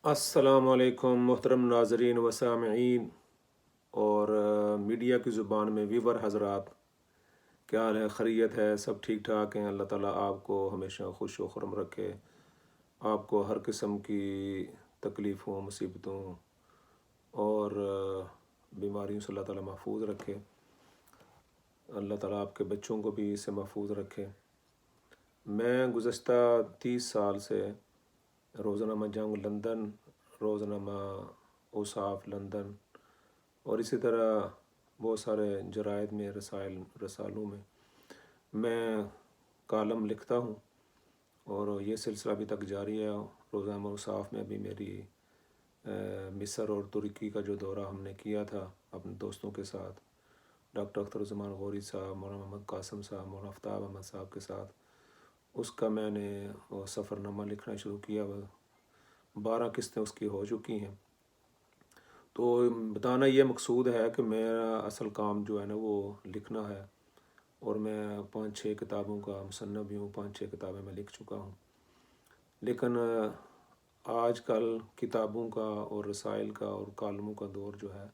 السلام علیکم محترم ناظرین و سامعین اور میڈیا کی زبان میں ویور حضرات، کیا حال ہے؟ خیریت ہے؟ سب ٹھیک ٹھاک ہیں؟ اللہ تعالیٰ آپ کو ہمیشہ خوش و خرم رکھے، آپ کو ہر قسم کی تکلیفوں، مصیبتوں اور بیماریوں سے اللہ تعالیٰ محفوظ رکھے۔ اللہ تعالیٰ آپ کے بچوں کو بھی اس سے محفوظ رکھے۔ میں گزشتہ 30 سال سے روزنامہ جنگ لندن، روزنامہ اوصاف لندن اور اسی طرح بہت سارے جرائد میں، رسالوں میں کالم لکھتا ہوں، اور یہ سلسلہ ابھی تک جاری ہے۔ روزنامہ اوصاف میں ابھی میری مصر اور ترکی کا جو دورہ ہم نے کیا تھا اپنے دوستوں کے ساتھ، ڈاکٹر اختر الزمان غوری صاحب، مولانا محمد قاسم صاحب، مولانا آفتاب احمد صاحب کے ساتھ، اس کا میں نے سفر نامہ لکھنا شروع کیا۔ 12 قسطیں اس کی ہو چکی ہیں۔ تو بتانا یہ مقصود ہے کہ میرا اصل کام جو ہے نا وہ لکھنا ہے، اور میں 5-6 کتابوں کا مصنف بھی ہوں، 5-6 کتابیں میں لکھ چکا ہوں۔ لیکن آج کل کتابوں کا اور رسائل کا اور کالموں کا دور جو ہے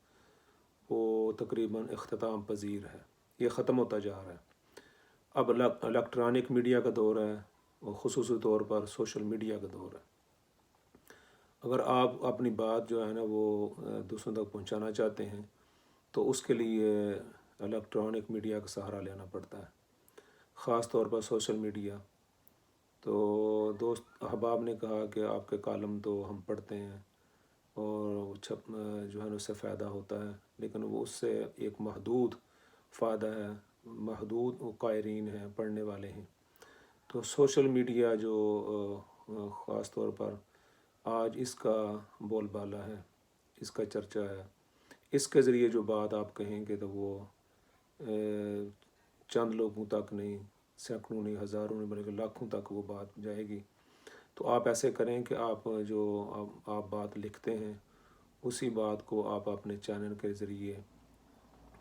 وہ تقریباً اختتام پذیر ہے، یہ ختم ہوتا جا رہا ہے۔ اب الیکٹرانک میڈیا کا دور ہے، اور خصوصی طور پر سوشل میڈیا کا دور ہے۔ اگر آپ اپنی بات جو ہے نا وہ دوسروں تک پہنچانا چاہتے ہیں تو اس کے لیے الیکٹرانک میڈیا کا سہارا لینا پڑتا ہے، خاص طور پر سوشل میڈیا۔ تو دوست احباب نے کہا کہ آپ کے کالم تو ہم پڑھتے ہیں اور جو ہے نا اس سے فائدہ ہوتا ہے، لیکن وہ اس سے ایک محدود فائدہ ہے، محدود قائرین ہیں، پڑھنے والے ہیں۔ تو سوشل میڈیا جو خاص طور پر آج اس کا بول بالا ہے، اس کا چرچا ہے، اس کے ذریعے جو بات آپ کہیں گے تو وہ چند لوگوں تک نہیں، سینکڑوں نہیں، ہزاروں نہیں، بلکہ لاکھوں تک وہ بات جائے گی۔ تو آپ ایسے کریں کہ آپ بات لکھتے ہیں، اسی بات کو آپ اپنے چینل کے ذریعے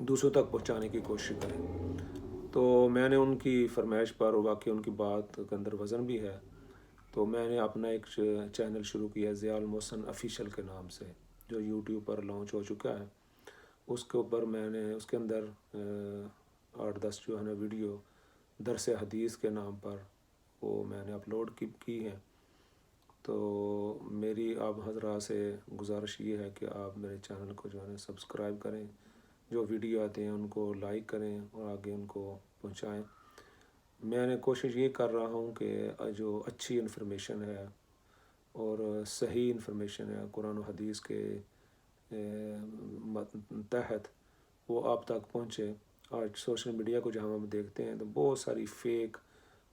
دوسروں تک پہنچانے کی کوشش کریں۔ تو میں نے ان کی فرمائش پر، واقعی ان کی بات کے اندر وزن بھی ہے، تو میں نے اپنا ایک چینل شروع کیا ضیاء المحسن آفیشیل کے نام سے، جو یوٹیوب پر لانچ ہو چکا ہے۔ اس کے اوپر میں نے اس کے اندر 8-10 جو ہے نا ویڈیو درس حدیث کے نام پر وہ میں نے اپلوڈ کی ہیں۔ تو میری آپ حضرات سے گزارش یہ ہے کہ آپ میرے چینل کو جو ہے نا سبسکرائب کریں، جو ویڈیو آتے ہیں ان کو لائک کریں اور آگے ان کو پہنچائیں۔ میں نے کوشش یہ کر رہا ہوں کہ جو اچھی انفارمیشن ہے اور صحیح انفارمیشن ہے قرآن و حدیث کے تحت، وہ آپ تک پہنچے۔ آج سوشل میڈیا کو جہاں ہم دیکھتے ہیں تو بہت ساری فیک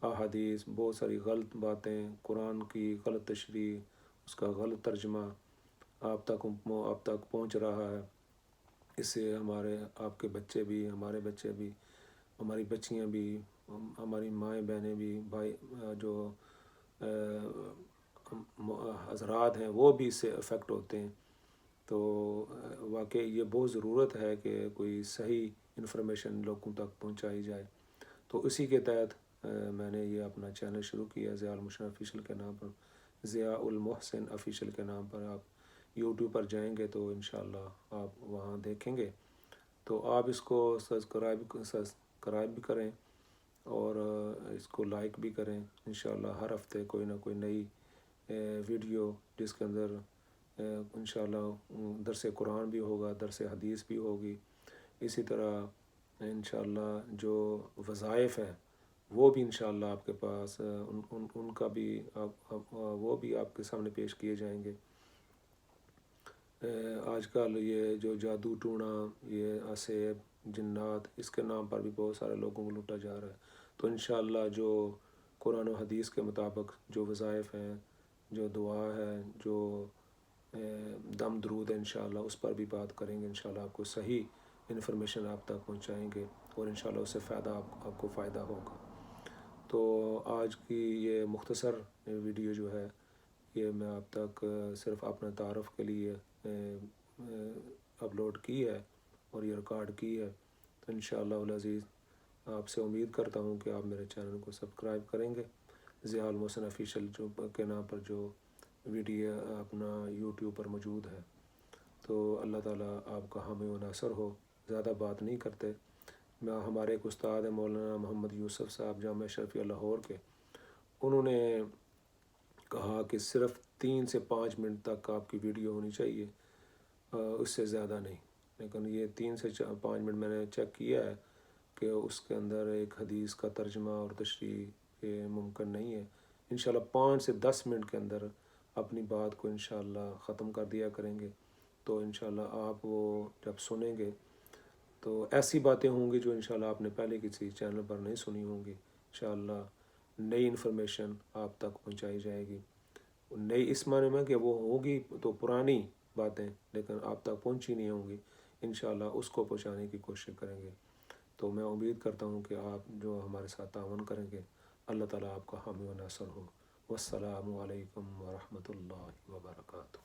احادیث، بہت ساری غلط باتیں، قرآن کی غلط تشریح، اس کا غلط ترجمہ آپ تک پہنچ رہا ہے۔ اس سے آپ کے بچے بھی، ہمارے بچے بھی، ہماری بچیاں بھی، ہماری مائیں بہنیں بھی، بھائی جو حضرات ہیں وہ بھی اس سے افیکٹ ہوتے ہیں۔ تو واقعی یہ بہت ضرورت ہے کہ کوئی صحیح انفارمیشن لوگوں تک پہنچائی جائے۔ تو اسی کے تحت میں نے یہ اپنا چینل شروع کیا ضیاء المحسن آفیشیل کے نام پر، ضیاء المحسن آفیشیل کے نام پر۔ آپ یوٹیوب پر جائیں گے تو انشاءاللہ آپ وہاں دیکھیں گے، تو آپ اس کو سبسکرائب بھی کریں اور اس کو لائک بھی کریں۔ انشاءاللہ ہر ہفتے کوئی نہ کوئی نئی ویڈیو، جس کے اندر انشاءاللہ درس قرآن بھی ہوگا، درس حدیث بھی ہوگی، اسی طرح انشاءاللہ جو وظائف ہیں وہ بھی انشاءاللہ آپ کے پاس ان کا بھی وہ بھی آپ کے سامنے پیش کیے جائیں گے۔ آج کل یہ جو جادو ٹونا، یہ اسیب، جنات، اس کے نام پر بھی بہت سارے لوگوں کو لوٹا جا رہا ہے۔ تو انشاءاللہ جو قرآن و حدیث کے مطابق جو وظائف ہیں، جو دعا ہے، جو دم درود ہے، انشاءاللہ اس پر بھی بات کریں گے۔ انشاءاللہ آپ کو صحیح انفارمیشن آپ تک پہنچائیں گے، اور انشاءاللہ اس سے آپ کو فائدہ ہوگا۔ تو آج کی یہ مختصر ویڈیو جو ہے، یہ میں آپ تک صرف اپنے تعارف کے لیے اپلوڈ کی ہے اور یہ ریکارڈ کی ہے۔ تو انشاءاللہ العزیز آپ سے امید کرتا ہوں کہ آپ میرے چینل کو سبسکرائب کریں گے۔ ضیاء المحسن آفیشیل کے نام پر جو ویڈیو اپنا یوٹیوب پر موجود ہے۔ تو اللہ تعالیٰ آپ کا حامی و ناصر ہو۔ زیادہ بات نہیں کرتے، ہمارے ایک استاد ہیں مولانا محمد یوسف صاحب جامعہ اشرفیہ لاہور کے، انہوں نے کہا کہ صرف 3 سے 5 منٹ تک آپ کی ویڈیو ہونی چاہیے، اس سے زیادہ نہیں۔ لیکن یہ 3 سے 5 منٹ میں نے چیک کیا ہے کہ اس کے اندر ایک حدیث کا ترجمہ اور تشریح یہ ممکن نہیں ہے۔ انشاءاللہ 5 سے 10 منٹ کے اندر اپنی بات کو انشاءاللہ ختم کر دیا کریں گے۔ تو انشاءاللہ آپ وہ جب سنیں گے تو ایسی باتیں ہوں گی جو انشاءاللہ آپ نے پہلے کسی چینل پر نہیں سنی ہوں گی۔ انشاءاللہ نئی انفارمیشن آپ تک پہنچائی جائے گی، نئی اس معنی میں کہ وہ ہوگی تو پرانی باتیں لیکن آپ تک پہنچی نہیں ہوں گی، انشاءاللہ اس کو پہنچانے کی کوشش کریں گے۔ تو میں امید کرتا ہوں کہ آپ جو ہمارے ساتھ تعاون کریں گے، اللہ تعالیٰ آپ کا حامی و ناصر ہو۔ والسلام علیکم ورحمۃ اللہ وبرکاتہ۔